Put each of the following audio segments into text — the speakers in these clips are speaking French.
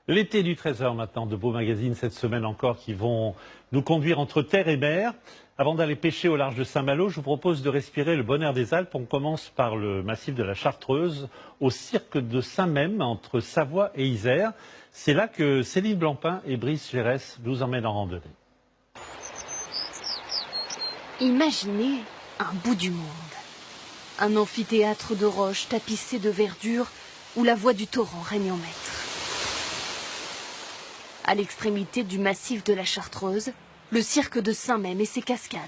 L'été du Trésor maintenant, de beaux magazines cette semaine encore qui vont nous conduire entre terre et mer. Avant d'aller pêcher au large de Saint-Malo, je vous propose de respirer le bon air des Alpes. On commence par le massif de la Chartreuse, au cirque de Saint-Même, entre Savoie et Isère. C'est là que Céline Blancpain et Brice Gérès nous emmènent en randonnée. Imaginez un bout du monde. Un amphithéâtre de roches tapissé de verdure où la voix du torrent règne en maître. À l'extrémité du massif de la Chartreuse, le cirque de Saint-Même et ses cascades.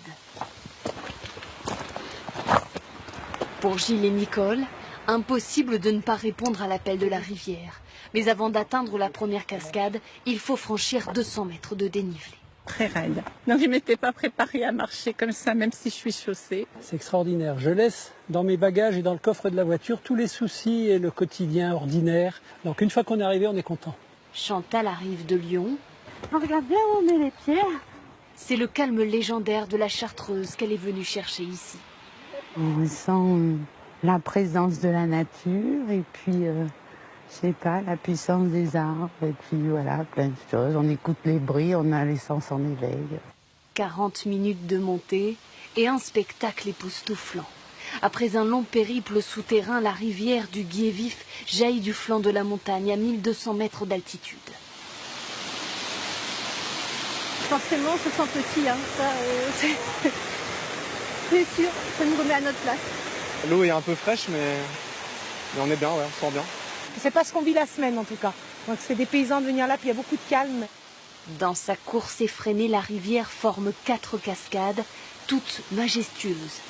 Pour Gilles et Nicole, impossible de ne pas répondre à l'appel de la rivière. Mais avant d'atteindre la première cascade, il faut franchir 200 mètres de dénivelé. Très raide. Donc je ne m'étais pas préparée à marcher comme ça, même si je suis chaussée. C'est extraordinaire. Je laisse dans mes bagages et dans le coffre de la voiture tous les soucis et le quotidien ordinaire. Donc une fois qu'on est arrivé, on est content. Chantal arrive de Lyon. On regarde bien où on met les pieds. C'est le calme légendaire de la Chartreuse qu'elle est venue chercher ici. On sent la présence de la nature et puis, je sais pas, la puissance des arbres. Et puis voilà, plein de choses. On écoute les bruits, on a les sens en éveil. 40 minutes de montée et un spectacle époustouflant. Après un long périple souterrain, la rivière du Guiers-Vif jaillit du flanc de la montagne à 1200 mètres d'altitude. Forcément, on se sent petit, hein. C'est sûr, ça nous remet à notre place. L'eau est un peu fraîche, mais on est bien, ouais, on se sent bien. C'est pas ce qu'on vit la semaine, en tout cas. Donc c'est des paysans de venir là, puis il y a beaucoup de calme. Dans sa course effrénée, la rivière forme 4 cascades, toutes majestueuses.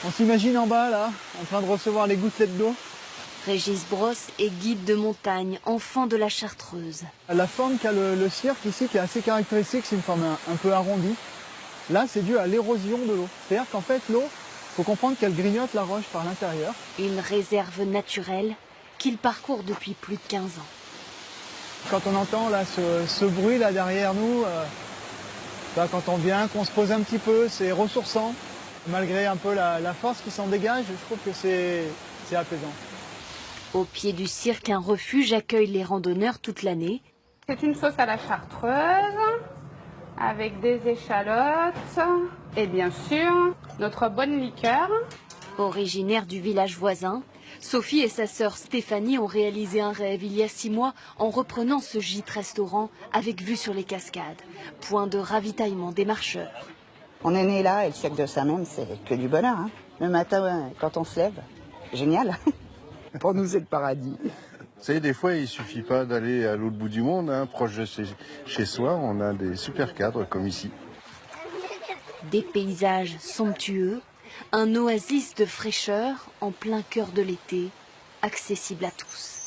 On s'imagine en bas, là, en train de recevoir les gouttelettes d'eau. Régis Brosse est guide de montagne, enfant de la Chartreuse. La forme qu'a le cirque ici, qui est assez caractéristique, c'est une forme un peu arrondie. Là, c'est dû à l'érosion de l'eau. C'est-à-dire qu'en fait, l'eau, il faut comprendre qu'elle grignote la roche par l'intérieur. Une réserve naturelle qu'il parcourt depuis plus de 15 ans. Quand on entend là, ce bruit là derrière nous, là, quand on vient, qu'on se pose un petit peu, c'est ressourçant. Malgré un peu la force qui s'en dégage, je trouve que c'est apaisant. Au pied du cirque, un refuge accueille les randonneurs toute l'année. C'est une sauce à la chartreuse, avec des échalotes et bien sûr notre bonne liqueur. Originaire du village voisin, Sophie et sa sœur Stéphanie ont réalisé un rêve il y a 6 mois en reprenant ce gîte-restaurant avec vue sur les cascades, point de ravitaillement des marcheurs. On est né là et le cirque de Saint-Même, c'est que du bonheur. Hein. Le matin, quand on se lève, génial. Pour nous, c'est le paradis. Vous savez, des fois, il ne suffit pas d'aller à l'autre bout du monde, hein, proche de chez soi. On a des super cadres comme ici. Des paysages somptueux, un oasis de fraîcheur en plein cœur de l'été, accessible à tous.